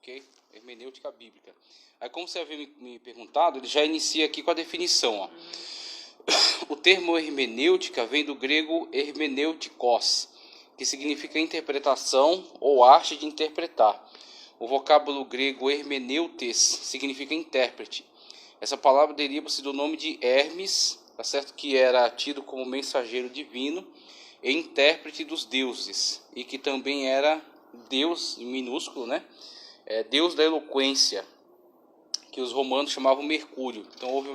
ok? Hermenêutica bíblica. Aí, como você havia me perguntado, ele já inicia aqui com a definição. Ó. O termo hermenêutica vem do grego hermeneutikos, que significa interpretação ou arte de interpretar. O vocábulo grego hermeneutes significa intérprete. Essa palavra deriva-se do nome de Hermes, tá certo? Que era tido como mensageiro divino e intérprete dos deuses, e que também era Deus, em minúsculo, né? Deus da eloquência, que os romanos chamavam Mercúrio. Então houve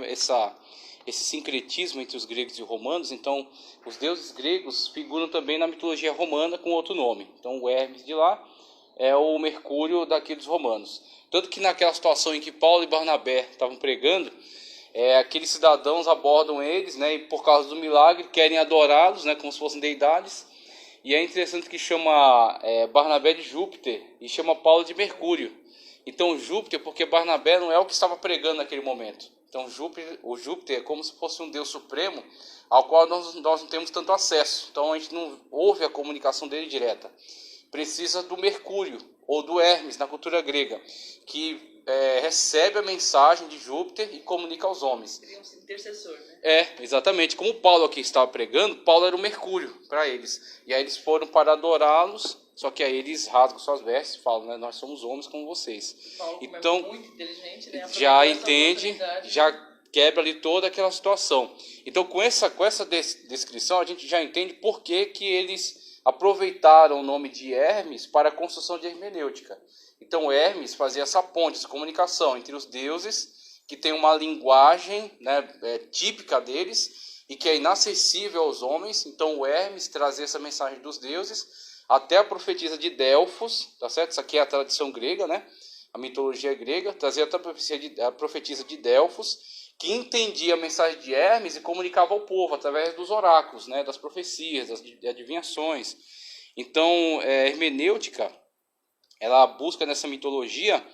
esse sincretismo entre os gregos e os romanos. Então os deuses gregos figuram também na mitologia romana com outro nome. Então o Hermes de lá é o Mercúrio daqui dos romanos. Tanto que naquela situação em que Paulo e Barnabé estavam pregando, aqueles cidadãos abordam eles, né, e por causa do milagre querem adorá-los, né, como se fossem deidades. E é interessante que chama Barnabé de Júpiter e chama Paulo de Mercúrio. Então Júpiter, porque Barnabé não é o que estava pregando naquele momento. Então o Júpiter é como se fosse um Deus supremo ao qual nós não temos tanto acesso. Então a gente não ouve a comunicação dele direta. Precisa do Mercúrio ou do Hermes na cultura grega, que recebe a mensagem de Júpiter e comunica aos homens. Seria um intercessor, né? Exatamente. Como Paulo aqui estava pregando, Paulo era o Mercúrio para eles. E aí eles foram para adorá-los, só que aí eles rasgam suas vestes e falam, né, nós somos homens como vocês. Paulo, então, é muito inteligente, né? já entende, já quebra ali toda aquela situação. Então, com essa descrição, a gente já entende por que eles aproveitaram o nome de Hermes para a construção de hermenêutica. Então Hermes fazia essa ponte, essa comunicação entre os deuses, que tem uma linguagem, né, típica deles e que é inacessível aos homens. Então o Hermes trazia essa mensagem dos deuses até a profetisa de Delfos, tá certo? Isso aqui é a tradição grega, né? A mitologia grega, trazia até a profetisa de Delfos, que entendia a mensagem de Hermes e comunicava ao povo através dos oráculos, né, das profecias, das adivinhações. Então, hermenêutica, ela busca nessa mitologia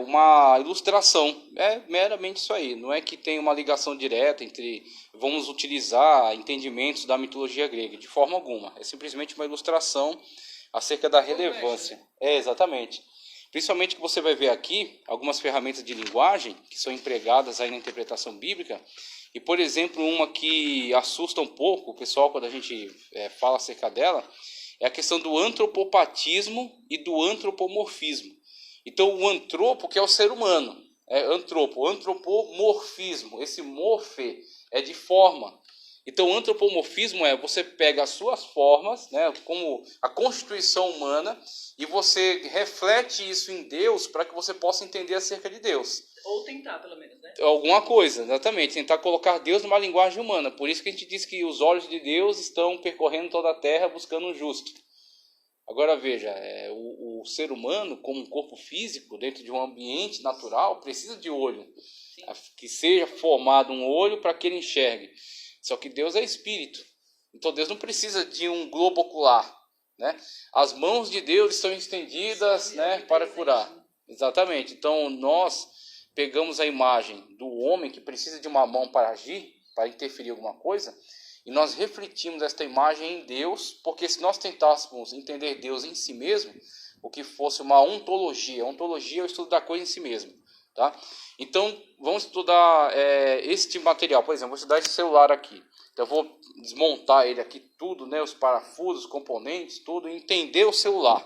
uma ilustração. É meramente isso aí. Não é que tem uma ligação direta entre vamos utilizar entendimentos da mitologia grega, de forma alguma. É simplesmente uma ilustração acerca da relevância. Exatamente. Principalmente que você vai ver aqui algumas ferramentas de linguagem que são empregadas aí na interpretação bíblica. E, por exemplo, uma que assusta um pouco o pessoal quando a gente fala acerca dela, é a questão do antropopatismo e do antropomorfismo. Então, o antropo, que é o ser humano, antropomorfismo, esse morfe é de forma. Então, o antropomorfismo você pega as suas formas, né, como a constituição humana, e você reflete isso em Deus para que você possa entender acerca de Deus. Ou tentar, pelo menos, né? Alguma coisa, exatamente. Tentar colocar Deus numa linguagem humana. Por isso que a gente diz que os olhos de Deus estão percorrendo toda a terra buscando um justo. Agora veja, o ser humano, como um corpo físico, dentro de um ambiente natural, precisa de olho. Sim. Que seja formado um olho para que ele enxergue. Só que Deus é espírito. Então Deus não precisa de um globo ocular. Né? As mãos de Deus estão estendidas, né, para curar. Exatamente. Então nós pegamos a imagem do homem que precisa de uma mão para agir, para interferir em alguma coisa, e nós refletimos esta imagem em Deus, porque se nós tentássemos entender Deus em si mesmo, o que fosse uma ontologia. Ontologia é o estudo da coisa em si mesmo. Tá? Então, vamos estudar este material. Por exemplo, vou estudar esse celular aqui. Então, eu vou desmontar ele aqui tudo, né, os parafusos, os componentes, tudo, e entender o celular.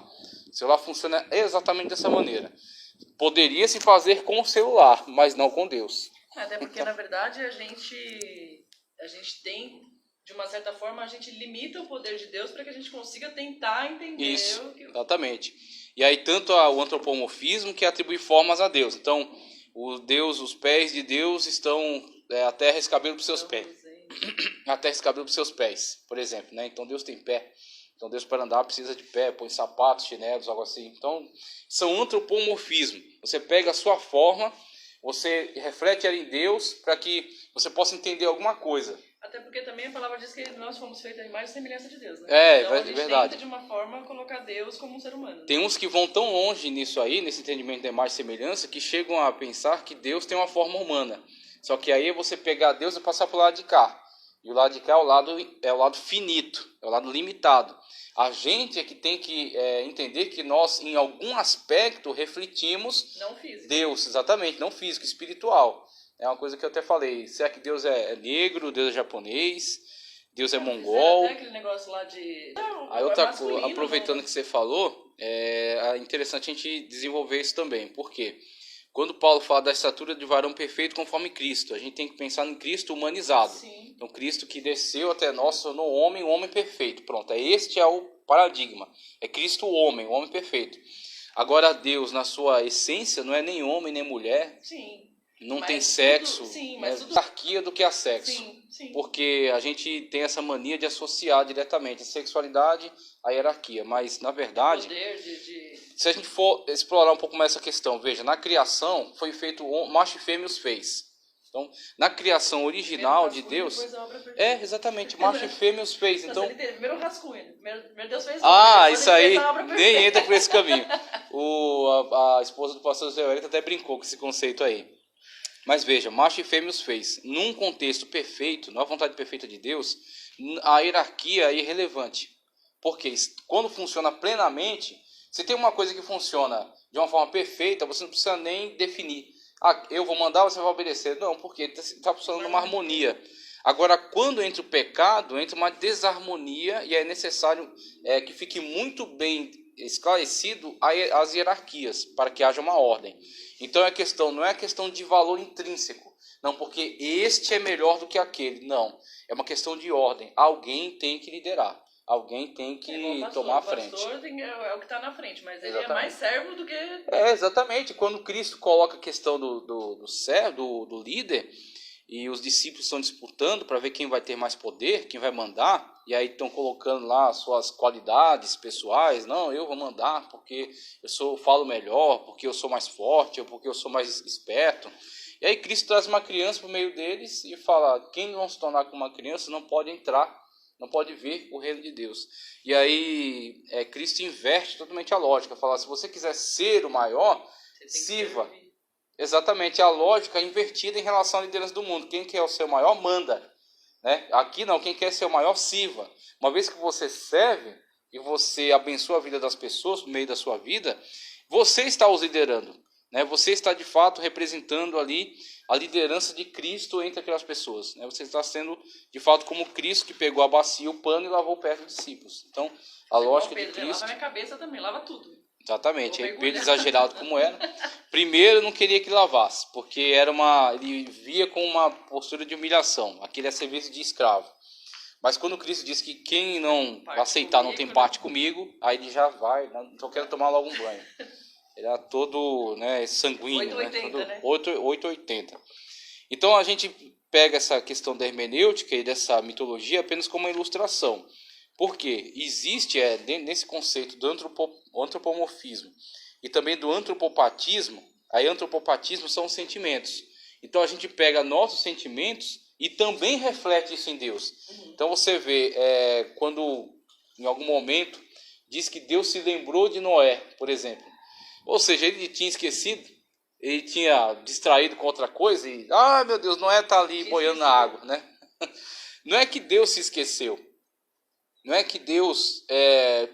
O celular funciona exatamente dessa maneira. Poderia se fazer com o celular, mas não com Deus. Até porque, na verdade, a gente tem, de uma certa forma, a gente limita o poder de Deus para que a gente consiga tentar entender. Isso, exatamente. E aí, tanto o antropomorfismo que atribui formas a Deus. Então, os pés de Deus estão, a terra é esse cabelo para os seus pés. A terra é esse cabelo para os seus pés, por exemplo. Né? Então, Deus tem pé. Então, Deus para andar precisa de pé, põe sapatos, chinelos, algo assim. Então, são antropomorfismo. Você pega a sua forma, você reflete ela em Deus para que você possa entender alguma coisa. Até porque também a palavra diz que nós fomos feitos a imagem e semelhança de Deus, né? Então, a gente verdade. tenta, de uma forma, colocar Deus como um ser humano. Tem uns que vão tão longe nisso aí, nesse entendimento da imagem e semelhança, que chegam a pensar que Deus tem uma forma humana. Só que aí você pegar Deus e passar para o lado de cá. E o lado de cá é o lado finito, é o lado limitado. A gente é que tem que entender que nós, em algum aspecto, refletimos Não físico. Deus, exatamente, não físico, espiritual. É uma coisa que eu até falei. Será que Deus é negro, Deus é japonês, Deus é mongol? Até aquele negócio lá de... Aí outra coisa, aproveitando que você falou, é interessante a gente desenvolver isso também. Por quê? Quando Paulo fala da estatura de varão perfeito conforme Cristo, a gente tem que pensar em Cristo humanizado. Sim. Então, Cristo que desceu até nós, tornou o homem perfeito. Pronto, este é o paradigma. É Cristo o homem perfeito. Agora, Deus, na sua essência, não é nem homem nem mulher. Sim. Não Mas tem tudo, sexo. sim, É mas tudo... hierarquia do que a sexo. Sim, sim. Porque a gente tem essa mania de associar diretamente a sexualidade à hierarquia. Mas, na verdade, Poder se a gente for explorar um pouco mais essa questão, veja, na criação foi feito macho e fêmea os fez. Então, na criação original de Deus, exatamente, macho e fêmea os fez. Então, primeiro o rascunho, primeiro Deus fez. Isso aí nem entra por esse caminho. A esposa do pastor Zé Wellington até brincou com esse conceito aí. Mas veja, macho e fêmea os fez. Num contexto perfeito, na vontade perfeita de Deus, a hierarquia é irrelevante. Porque quando funciona plenamente, se tem uma coisa que funciona de uma forma perfeita, você não precisa nem definir. Eu vou mandar, você vai obedecer. Não, porque está funcionando uma harmonia. Agora, quando entra o pecado, entra uma desarmonia e é necessário que fique muito bem esclarecido as hierarquias, para que haja uma ordem. Então, não é questão de valor intrínseco. Não, porque este é melhor do que aquele. Não, é uma questão de ordem. Alguém tem que liderar. Alguém tem que tomar a frente. O pastor é o que está na frente, mas ele é mais servo do que... Exatamente. Quando Cristo coloca a questão do servo, do líder, e os discípulos estão disputando para ver quem vai ter mais poder, quem vai mandar, e aí estão colocando lá as suas qualidades pessoais. Não, eu vou mandar porque eu falo melhor, porque eu sou mais forte, ou porque eu sou mais esperto. E aí Cristo traz uma criança para o meio deles e fala, quem não se tornar como uma criança não pode entrar, não pode ver o reino de Deus. E aí Cristo inverte totalmente a lógica. Fala, se você quiser ser o maior, sirva. Exatamente, a lógica invertida em relação à liderança do mundo. Quem quer o seu maior, manda. Né? Aqui não, quem quer ser o maior, sirva. Uma vez que você serve e você abençoa a vida das pessoas no meio da sua vida, você está os liderando. Né? Você está de fato representando ali a liderança de Cristo entre aquelas pessoas. Né? Você está sendo de fato como Cristo que pegou a bacia, o pano e lavou o pé dos discípulos. Então, a lógica de Cristo... Lava minha cabeça também, lava tudo. Exatamente, aí Pedro, exagerado como era, primeiro não queria que lavasse, porque ele via com uma postura de humilhação, aquele é serviço de escravo. Mas quando Cristo disse que quem não aceitar não tem parte comigo, aí ele já vai, então quero tomar logo um banho. Ele era todo sanguíneo, 880. Então a gente pega essa questão da hermenêutica e dessa mitologia apenas como uma ilustração. Porque existe nesse conceito do antropomorfismo e também do antropopatismo. Aí antropopatismo são os sentimentos. Então a gente pega nossos sentimentos e também reflete isso em Deus. Então você vê quando em algum momento diz que Deus se lembrou de Noé, por exemplo. Ou seja, ele tinha esquecido, ele tinha distraído com outra coisa e meu Deus, Noé está ali boiando na água, né? Não é que Deus se esqueceu. Não é que Deus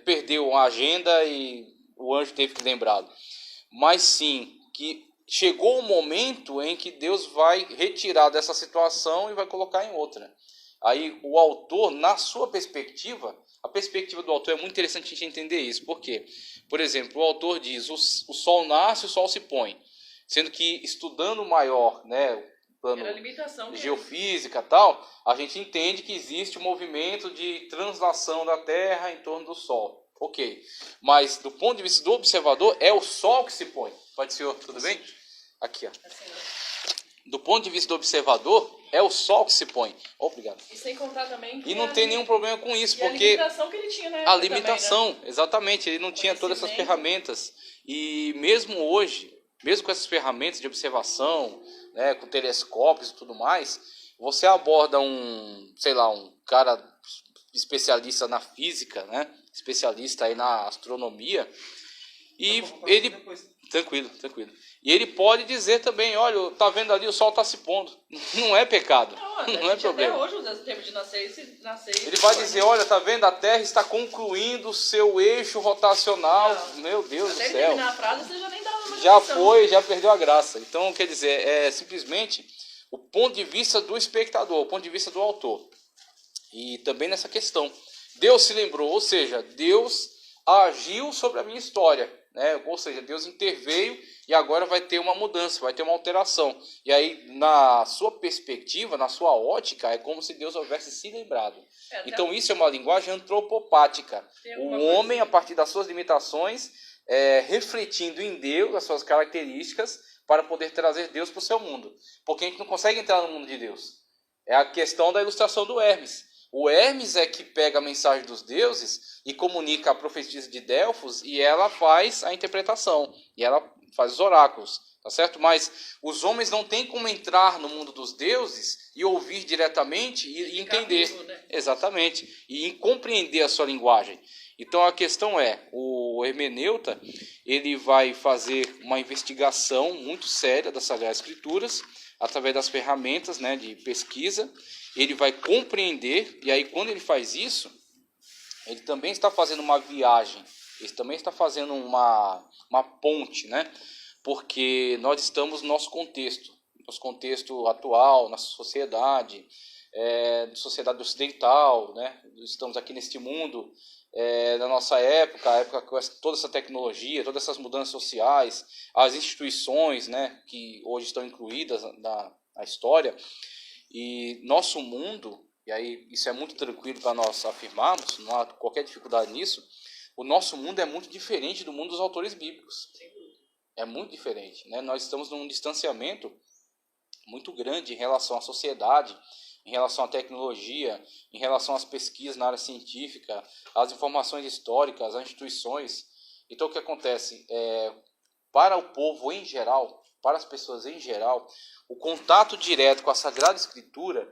perdeu a agenda e o anjo teve que lembrá-lo. Mas sim que chegou o momento em que Deus vai retirar dessa situação e vai colocar em outra. Aí o autor, na sua perspectiva, a perspectiva do autor é muito interessante a gente entender isso. Por quê? Por exemplo, o autor diz, o sol nasce, o sol se põe. Sendo que estudando maior, plano de geofísica e tal, a gente entende que existe um movimento de translação da Terra em torno do Sol. Ok. Mas do ponto de vista do observador, é o Sol que se põe. Pode, senhor? Tudo bem? Aqui, ó. Do ponto de vista do observador, é o Sol que se põe. Obrigado. E sem contar também que e não tem nenhum problema com isso, porque... a limitação que ele tinha na época. A limitação, também, né? Exatamente. Ele não tinha todas essas ferramentas. E mesmo hoje, mesmo com essas ferramentas de observação, com telescópios e tudo mais, você aborda um cara especialista na física, especialista aí na astronomia, e ele Tranquilo, tranquilo. E ele pode dizer também, olha, tá vendo ali, o sol está se pondo. Não é pecado, não é problema. Até hoje usa esse termo de nascer. Ele vai dizer, olha, tá vendo, a Terra está concluindo o seu eixo rotacional. Não. Meu Deus do Até céu. terminar a frase, você já nem dá uma Já atenção. foi, já perdeu a graça. Então, quer dizer, é simplesmente o ponto de vista do espectador, o ponto de vista do autor. E também nessa questão, Deus se lembrou, ou seja, Deus agiu sobre a minha história, né? Ou seja, Deus interveio e agora vai ter uma mudança, vai ter uma alteração. E aí, na sua perspectiva, na sua ótica, é como se Deus houvesse se lembrado. Então, isso é uma linguagem antropopática. O homem, a partir das suas limitações, refletindo em Deus as suas características para poder trazer Deus para o seu mundo. Porque a gente não consegue entrar no mundo de Deus. É a questão da ilustração do Hermes. O Hermes é que pega a mensagem dos deuses e comunica a profecia de Delfos e ela faz a interpretação. E ela faz os oráculos, tá certo? Mas os homens não têm como entrar no mundo dos deuses e ouvir diretamente e entender. Vivo, né? Exatamente. E compreender a sua linguagem. Então a questão é, o hermeneuta, ele vai fazer uma investigação muito séria das Sagradas Escrituras, através das ferramentas, né, de pesquisa. Ele vai compreender, e aí quando ele faz isso, ele também está fazendo uma viagem, ele também está fazendo uma ponte, né? Porque nós estamos no nosso contexto atual, na sociedade ocidental, né? Estamos aqui neste mundo, na nossa época, a época com toda essa tecnologia, todas essas mudanças sociais, as instituições, né, que hoje estão incluídas na história, e nosso mundo, e aí isso é muito tranquilo para nós afirmarmos, não há qualquer dificuldade nisso, o nosso mundo é muito diferente do mundo dos autores bíblicos. É muito diferente, né? Nós estamos num distanciamento muito grande em relação à sociedade, em relação à tecnologia, em relação às pesquisas na área científica, às informações históricas, às instituições. Então o que acontece? Para o povo em geral, para as pessoas em geral, o contato direto com a Sagrada Escritura,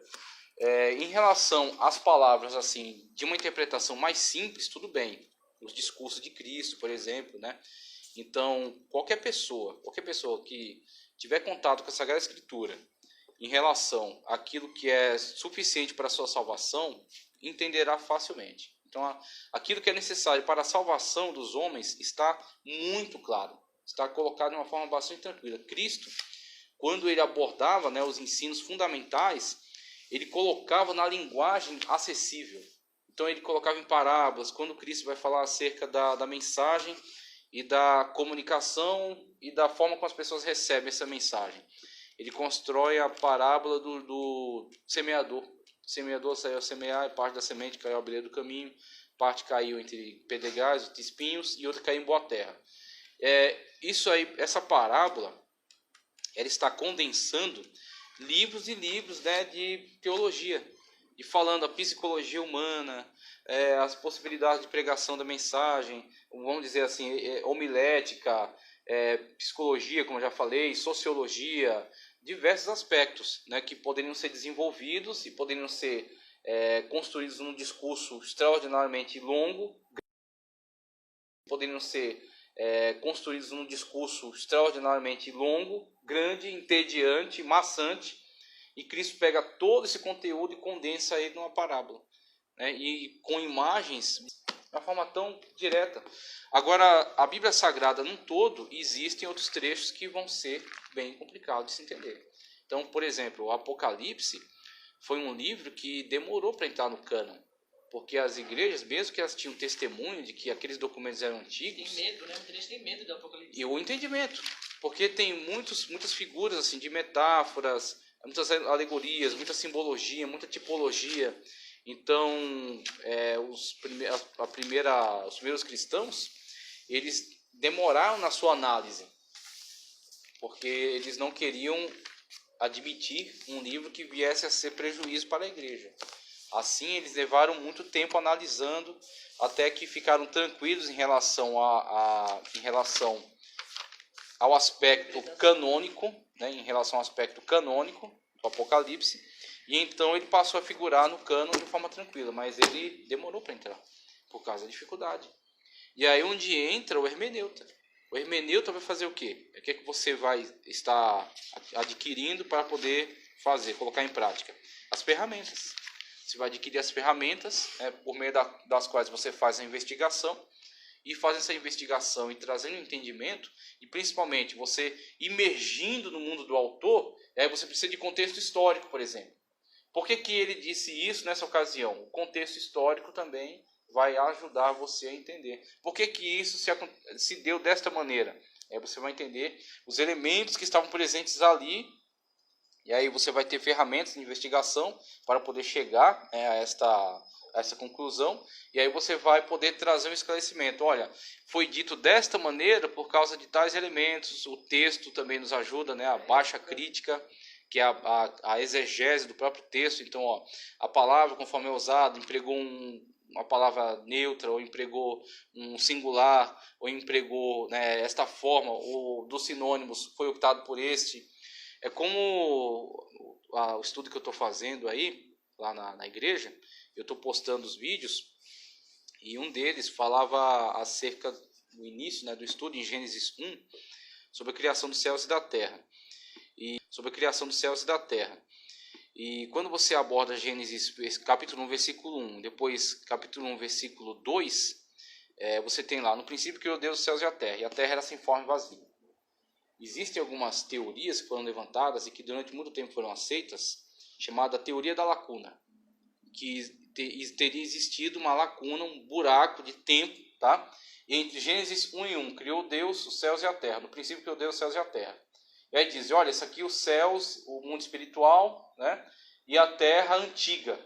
em relação às palavras assim, de uma interpretação mais simples, tudo bem. Os discursos de Cristo, por exemplo, né? Então, qualquer pessoa que tiver contato com a Sagrada Escritura em relação àquilo que é suficiente para a sua salvação, entenderá facilmente. Então, aquilo que é necessário para a salvação dos homens está muito claro, está colocado de uma forma bastante tranquila. Cristo, quando ele abordava, né, os ensinos fundamentais, ele colocava na linguagem acessível. Então, ele colocava em parábolas. Quando Cristo vai falar acerca da mensagem e da comunicação e da forma como as pessoas recebem essa mensagem, ele constrói a parábola do semeador. O semeador saiu a semear e parte da semente caiu à beira do caminho, parte caiu entre pedregais, espinhos e outra caiu em boa terra. Isso aí, essa parábola, ela está condensando livros e livros, né, de teologia, e falando a psicologia humana, as possibilidades de pregação da mensagem, vamos dizer assim, homilética, psicologia, como eu já falei, sociologia, diversos aspectos, né, que poderiam ser desenvolvidos e poderiam ser construídos num discurso extraordinariamente longo, grande, entediante, maçante, e Cristo pega todo esse conteúdo e condensa ele numa parábola, né, e com imagens de uma forma tão direta. Agora, a Bíblia Sagrada num todo, existem outros trechos que vão ser bem complicados de se entender. Então, por exemplo, o Apocalipse foi um livro que demorou para entrar no cânon, porque as igrejas, mesmo que elas tinham testemunho de que aqueles documentos eram antigos... Tem medo, né? Muita gente tem medo do Apocalipse. E o entendimento, porque tem muitas figuras assim, de metáforas, muitas alegorias, muita simbologia, muita tipologia. Então, os primeiros cristãos, eles demoraram na sua análise, porque eles não queriam admitir um livro que viesse a ser prejuízo para a igreja. Assim, eles levaram muito tempo analisando, até que ficaram tranquilos em relação ao aspecto canônico, né, em relação ao aspecto canônico do Apocalipse, e então ele passou a figurar no cânon de forma tranquila, mas ele demorou para entrar, por causa da dificuldade. E aí onde entra o hermeneuta. O hermeneuta vai fazer o quê? O que é que você vai estar adquirindo para poder fazer, colocar em prática? As ferramentas. Você vai adquirir as ferramentas, por meio das quais você faz a investigação, e faz essa investigação e trazendo entendimento, e principalmente você imergindo no mundo do autor, você precisa de contexto histórico, por exemplo. Por que ele disse isso nessa ocasião? O contexto histórico também vai ajudar você a entender. Por que isso se deu desta maneira? Você vai entender os elementos que estavam presentes ali, e aí você vai ter ferramentas de investigação para poder chegar a essa conclusão, e aí você vai poder trazer um esclarecimento. Olha, foi dito desta maneira por causa de tais elementos. O texto também nos ajuda, né? A baixa crítica, que é a exegese do próprio texto. Então, a palavra, conforme é usada, empregou uma palavra neutra, ou empregou um singular, ou empregou, né, esta forma, ou dos sinônimos foi optado por este. É como o estudo que eu estou fazendo aí, lá na igreja, eu estou postando os vídeos, e um deles falava acerca do início, né, do estudo em Gênesis 1, sobre a criação dos céus e da terra. E quando você aborda Gênesis capítulo 1, versículo 1, depois capítulo 1, versículo 2, você tem lá, no princípio criou Deus os céus e a terra era sem forma e vazia. Existem algumas teorias que foram levantadas e que durante muito tempo foram aceitas, chamada teoria da lacuna, que teria existido uma lacuna, um buraco de tempo, tá? Entre Gênesis 1 e 1, criou Deus os céus e a terra. No princípio criou Deus os céus e a terra. E aí diz, olha, isso aqui os céus, o mundo espiritual, né? E a terra antiga,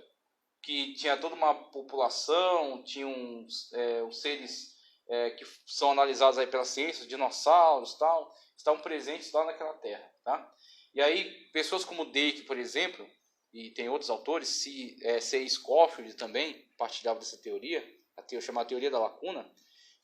que tinha toda uma população, tinha uns seres que são analisados aí pela ciência, os dinossauros, tal, estavam presentes lá naquela terra, tá? E aí pessoas como Dake, por exemplo, e tem outros autores, C. Scofield também partilhava dessa teoria, chamada teoria da lacuna,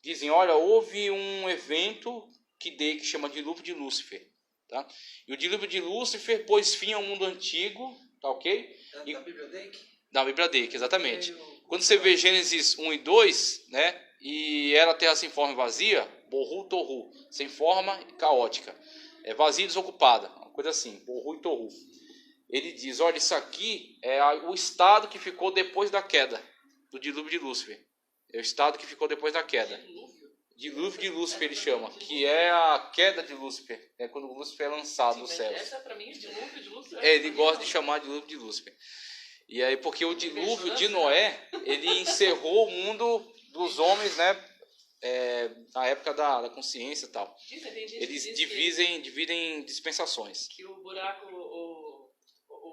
dizem, olha, houve um evento que Dake chama de dilúvio de Lúcifer, tá? E o dilúvio de Lúcifer pôs fim ao mundo antigo, tá ok? Da Bíblia Dake? Da Bíblia Dake, exatamente. Quando você vê Gênesis 1 e 2, né, e era terra sem forma e vazia, borru, torru, sem forma e caótica, vazia e desocupada, uma coisa assim, borru e torru. Ele diz, olha, isso aqui é o estado que ficou depois da queda, do dilúvio de Lúcifer. É o estado que ficou depois da queda. Dilúvio de Lúcifer ele chama, que é a queda de Lúcifer, quando Lúcifer é lançado dos céus. Essa pra mim, dilúvio de Lúcifer. Ele gosta de chamar de dilúvio de Lúcifer. E aí, porque o dilúvio de Noé, ele encerrou o mundo dos homens, né? Na época da consciência e tal. Eles dividem em dispensações. Que o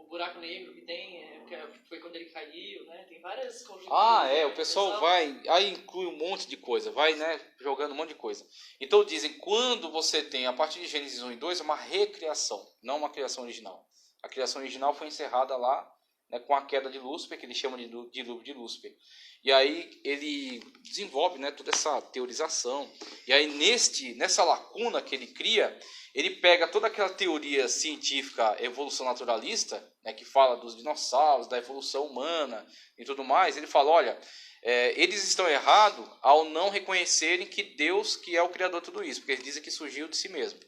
buraco negro que tem, foi quando ele caiu, né? Tem várias conjunturas. O pessoal vai, aí inclui um monte de coisa, vai, né, jogando um monte de coisa. Então dizem, quando você tem, a partir de Gênesis 1 e 2, é uma recriação, não uma criação original. A criação original foi encerrada lá, né, com a queda de Lúcifer, que ele chama de dilúvio de Lúcifer. E aí ele desenvolve, né, toda essa teorização. E aí nessa lacuna que ele cria, ele pega toda aquela teoria científica evolução naturalista, né, que fala dos dinossauros, da evolução humana e tudo mais. Ele fala, olha, eles estão errados ao não reconhecerem que Deus que é o criador de tudo isso, porque eles dizem que surgiu de si mesmo.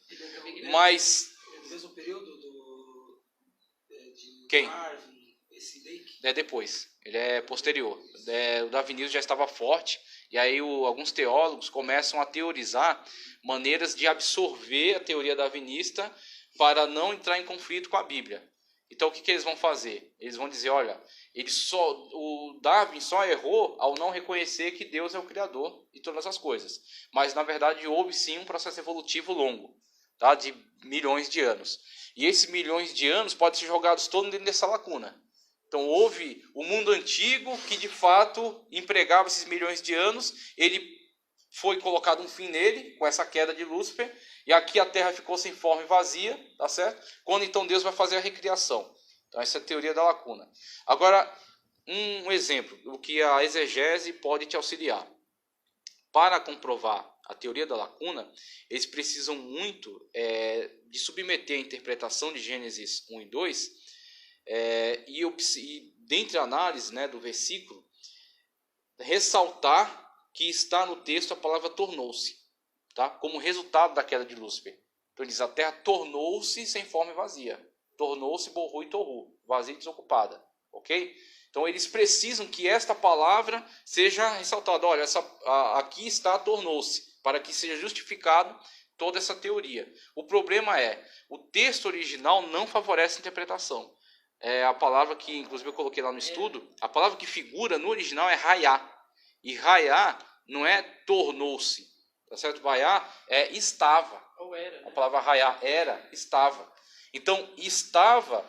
Mas no mesmo período de quem? Darwin, esse Dake? É depois, ele é posterior. O darwinismo já estava forte, e aí alguns teólogos começam a teorizar maneiras de absorver a teoria darwinista para não entrar em conflito com a Bíblia. Então o que eles vão fazer? Eles vão dizer, olha, o Darwin só errou ao não reconhecer que Deus é o criador de todas as coisas. Mas na verdade houve sim um processo evolutivo longo, tá? De milhões de anos. E esses milhões de anos podem ser jogados todos dentro dessa lacuna. Então houve o mundo antigo que de fato empregava esses milhões de anos, ele foi colocado um fim nele com essa queda de Lúcifer, e aqui a terra ficou sem forma e vazia, tá certo? Quando então Deus vai fazer a recriação. Então essa é a teoria da lacuna. Agora, um exemplo, o que a exegese pode te auxiliar. Para comprovar a teoria da lacuna, eles precisam muito de submeter a interpretação de Gênesis 1 e 2, e dentre a análise, né, do versículo, ressaltar que está no texto a palavra tornou-se. tá? Como resultado da queda de Lúcifer. Então ele diz, a terra tornou-se sem forma e vazia. Tornou-se borru e torru, vazia e desocupada. Ok? Então eles precisam que esta palavra seja ressaltada. Olha, aqui está tornou-se, para que seja justificado toda essa teoria. O problema é, o texto original não favorece a interpretação. É a palavra que, inclusive, eu coloquei lá no estudo, a palavra que figura no original é raiá. E raiá não é tornou-se, tá certo? Raiá é estava. Ou era, né? A palavra raiá era, estava. Então, estava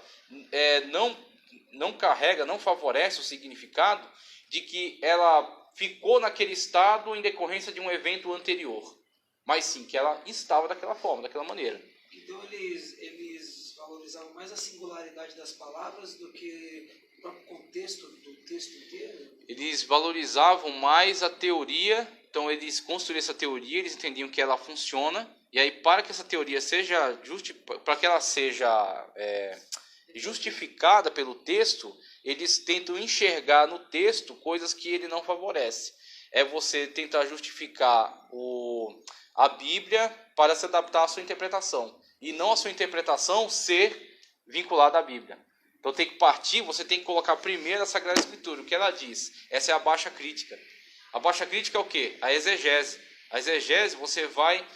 não carrega, não favorece o significado de que ela ficou naquele estado em decorrência de um evento anterior. Mas sim, que ela estava daquela forma, daquela maneira. Então eles valorizavam mais a singularidade das palavras do que o próprio contexto do texto inteiro? Eles valorizavam mais a teoria, então eles construíram essa teoria, eles entendiam que ela funciona, e aí para que essa teoria seja justificada pelo texto, eles tentam enxergar no texto coisas que ele não favorece. É você tentar justificar a Bíblia para se adaptar à sua interpretação, e não a sua interpretação ser vinculada à Bíblia. Então tem que partir, você tem que colocar primeiro a Sagrada Escritura, o que ela diz. Essa é a baixa crítica. A baixa crítica é o quê? A exegese. A exegese, você vai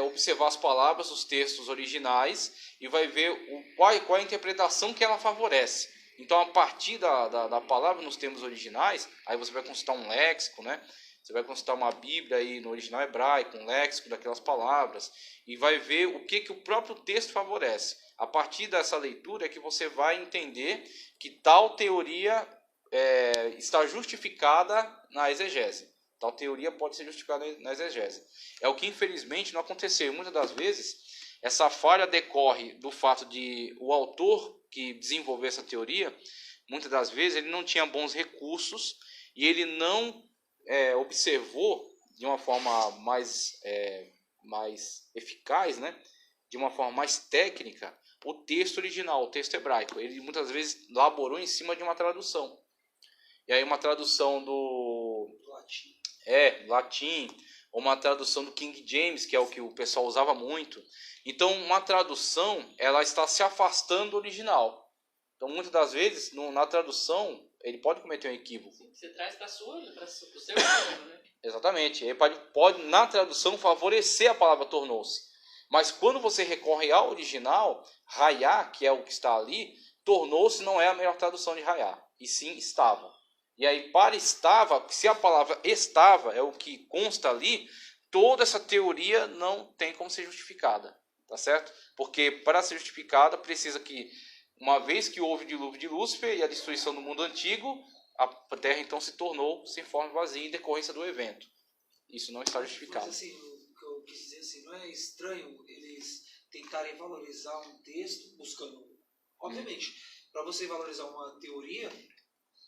observar as palavras, os textos originais, e vai ver qual a interpretação que ela favorece. Então, a partir da palavra nos termos originais, aí você vai consultar um léxico, né? Você vai consultar uma Bíblia aí no original hebraico, um léxico daquelas palavras, e vai ver o que o próprio texto favorece. A partir dessa leitura é que você vai entender que tal teoria está justificada na exegese. Tal teoria pode ser justificada na exegese. É o que infelizmente não aconteceu. Muitas das vezes essa falha decorre do fato de o autor que desenvolveu essa teoria, muitas das vezes ele não tinha bons recursos e ele não observou de uma forma mais eficaz, né? De uma forma mais técnica, o texto original, o texto hebraico. Ele muitas vezes elaborou em cima de uma tradução. E aí uma tradução do latim, ou uma tradução do King James, que é o que o pessoal usava muito. Então, uma tradução, ela está se afastando do original. Então, muitas das vezes, na tradução, ele pode cometer um equívoco. Sim, você traz para o seu idioma, né? Exatamente. Ele pode, na tradução, favorecer a palavra tornou-se. Mas quando você recorre ao original, raiá, que é o que está ali, tornou-se não é a melhor tradução de raiá, e sim estava. E aí, para estava, se a palavra estava é o que consta ali, toda essa teoria não tem como ser justificada, tá certo? Porque para ser justificada precisa que, uma vez que houve o dilúvio de Lúcifer e a destruição do mundo antigo, a Terra então se tornou sem forma e vazia em decorrência do evento. Isso não está justificado. Mas assim, o que eu quis dizer assim, não é estranho eles tentarem valorizar um texto buscando... Obviamente, para você valorizar uma teoria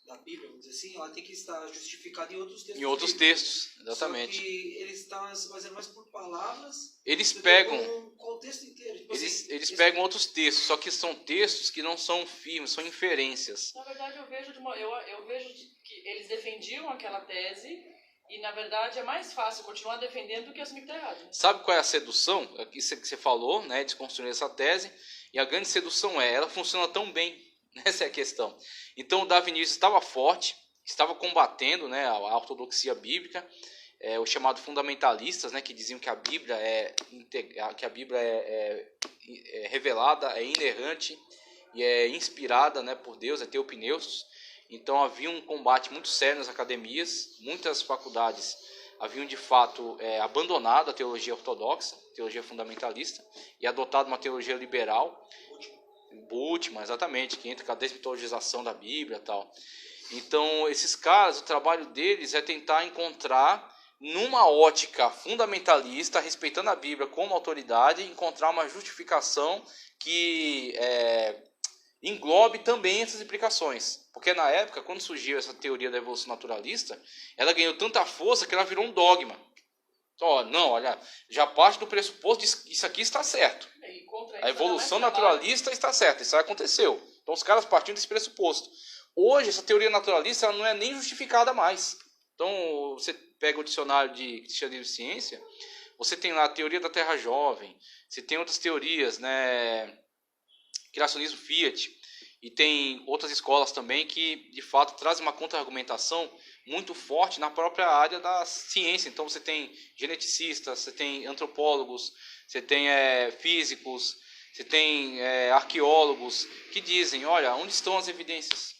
da Bíblia, vamos dizer assim, ela tem que estar justificada em outros textos. Em outros textos, exatamente. Só que eles estão se baseando mais por palavras. Eles pegam um contexto inteiro. Tipo eles pegam outros textos, só que são textos que não são firmes, são inferências. Na verdade, eu vejo que eles defendiam aquela tese e, na verdade, é mais fácil continuar defendendo do que assumir que está errado. Sabe qual é a sedução? Isso que você falou, né? Desconstruir essa tese. E a grande sedução ela funciona tão bem. Essa é a questão. Então, o darwinismo estava forte, estava combatendo, né, a ortodoxia bíblica, os chamados fundamentalistas, né, que diziam que a Bíblia é revelada, é inerrante e é inspirada, né, por Deus, é teopneustos. Então havia um combate muito sério nas academias, muitas faculdades haviam de fato abandonado a teologia ortodoxa, teologia fundamentalista, e adotado uma teologia liberal, Bultmann, exatamente, que entra com a desmitologização da Bíblia e tal. Então, esses caras, o trabalho deles é tentar encontrar, numa ótica fundamentalista, respeitando a Bíblia como autoridade, encontrar uma justificação que englobe também essas implicações. Porque na época, quando surgiu essa teoria da evolução naturalista, ela ganhou tanta força que ela virou um dogma. Então, olha, já parte do pressuposto de que isso aqui está certo. A evolução naturalista está certa, isso aconteceu. Então os caras partiam desse pressuposto. Hoje, essa teoria naturalista ela não é nem justificada mais. Então, você pega o dicionário de cristianismo e ciência, Você tem lá a teoria da Terra Jovem, você tem outras teorias, né? Criacionismo Fiat, e tem outras escolas também que, de fato, trazem uma contra-argumentação muito forte na própria área da ciência. Então, você tem geneticistas, você tem antropólogos, você tem físicos, você tem arqueólogos que dizem, olha, onde estão as evidências?